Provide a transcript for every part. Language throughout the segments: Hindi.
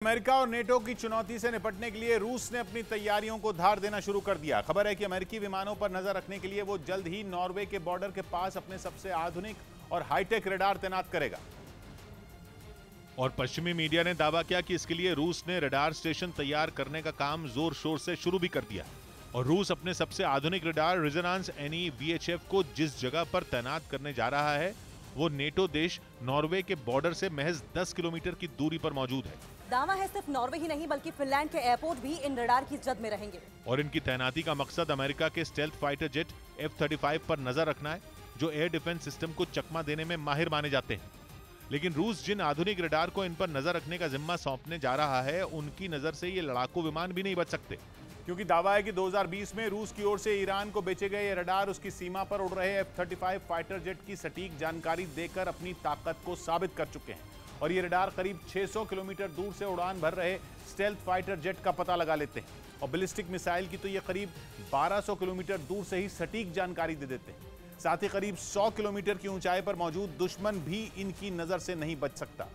अमेरिका और नेटो की चुनौती से निपटने के लिए रूस ने अपनी तैयारियों को धार देना शुरू कर दिया। खबर है कि अमेरिकी विमानों पर नजर रखने के लिए वो जल्द ही नॉर्वे के बॉर्डर के पास अपने सबसे आधुनिक और हाईटेक रडार तैनात करेगा। और पश्चिमी मीडिया ने दावा किया कि इसके लिए रूस ने रडार स्टेशन तैयार करने का काम जोर शोर से शुरू भी कर दिया। और रूस अपने सबसे आधुनिक रडार रेजोनेंस एनी VHF को जिस जगह पर तैनात करने जा रहा है वो नेटो देश नॉर्वे के बॉर्डर से महज 10 किलोमीटर की दूरी पर मौजूद है। दावा है सिर्फ नॉर्वे ही नहीं बल्कि फिनलैंड के एयरपोर्ट भी इन रडार की जद में रहेंगे। और इनकी तैनाती का मकसद अमेरिका के स्टेल्थ फाइटर जेट F-35 पर नजर रखना है, जो एयर डिफेंस सिस्टम को चकमा देने में माहिर माने जाते हैं। लेकिन रूस जिन आधुनिक रडार को इन पर नजर रखने का जिम्मा सौंपने जा रहा है उनकी नजर से ये लड़ाकू विमान भी नहीं बच सकते, क्योंकि दावा है कि 2020 में रूस की ओर से ईरान को बेचे गए ये रडार उसकी सीमा पर उड़ रहे F-35 फाइटर जेट की सटीक जानकारी देकर अपनी ताकत को साबित कर चुके हैं। और ये रडार करीब 600 किलोमीटर दूर से उड़ान भर रहे स्टेल्थ फाइटर जेट का पता लगा लेते हैं। और बैलिस्टिक मिसाइल की तो ये करीब 1200 किलोमीटर दूर से ही सटीक जानकारी दे देते हैं। साथ ही करीब 100 किलोमीटर की ऊंचाई पर मौजूद दुश्मन भी इनकी नजर से नहीं बच सकता।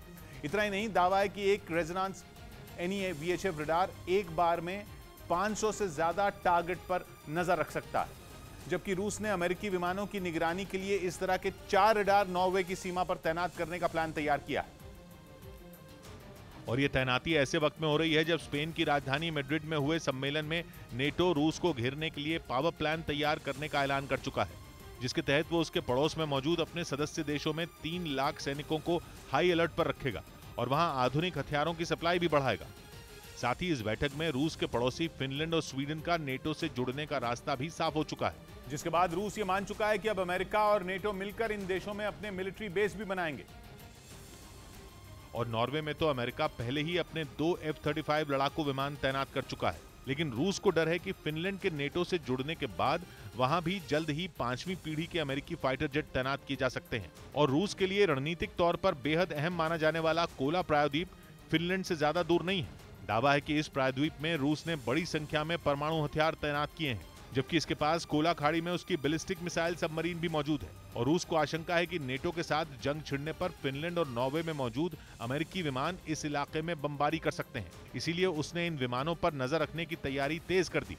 इतना ही नहीं, दावा है कि एक रेजोनेंस एनी VHF रडार एक बार में 500 से ज्यादा टारगेट पर नजर रख सकता है। जबकि रूस ने अमेरिकी विमानों की निगरानी के लिए इस तरह के 4 रडार नॉर्वे की सीमा पर तैनात करने का प्लान तैयार किया है। और ये तैनाती ऐसे वक्त में हो रही है जब स्पेन की राजधानी मैड्रिड में हुए सम्मेलन में नेटो रूस को घेरने के लिए पावर प्लान तैयार करने का ऐलान कर चुका है, जिसके तहत वो उसके पड़ोस में मौजूद अपने सदस्य देशों में 3 लाख सैनिकों को हाई अलर्ट पर रखेगा और वहां आधुनिक हथियारों की सप्लाई भी बढ़ाएगा। साथ ही इस बैठक में रूस के पड़ोसी फिनलैंड और स्वीडन का नेटो से जुड़ने का रास्ता भी साफ हो चुका है, जिसके बाद रूस ये मान चुका है कि अब अमेरिका और नेटो मिलकर इन देशों में अपने मिलिट्री बेस भी बनाएंगे। और नॉर्वे में तो अमेरिका पहले ही अपने 2 F-35 लड़ाकू विमान तैनात कर चुका है। लेकिन रूस को डर है कि फिनलैंड के नेटो से जुड़ने के बाद वहां भी जल्द ही 5वीं पीढ़ी के अमेरिकी फाइटर जेट तैनात किए जा सकते हैं। और रूस के लिए रणनीतिक तौर पर बेहद अहम माना जाने वाला कोला प्रायद्वीप फिनलैंड से ज्यादा दूर नहीं है। दावा है कि इस प्रायद्वीप में रूस ने बड़ी संख्या में परमाणु हथियार तैनात किए हैं, जबकि इसके पास कोला खाड़ी में उसकी बैलिस्टिक मिसाइल सबमरीन भी मौजूद है। और रूस को आशंका है कि नेटो के साथ जंग छिड़ने पर फिनलैंड और नॉर्वे में मौजूद अमेरिकी विमान इस इलाके में बमबारी कर सकते हैं। इसीलिए उसने इन विमानों पर नजर रखने की तैयारी तेज कर दी।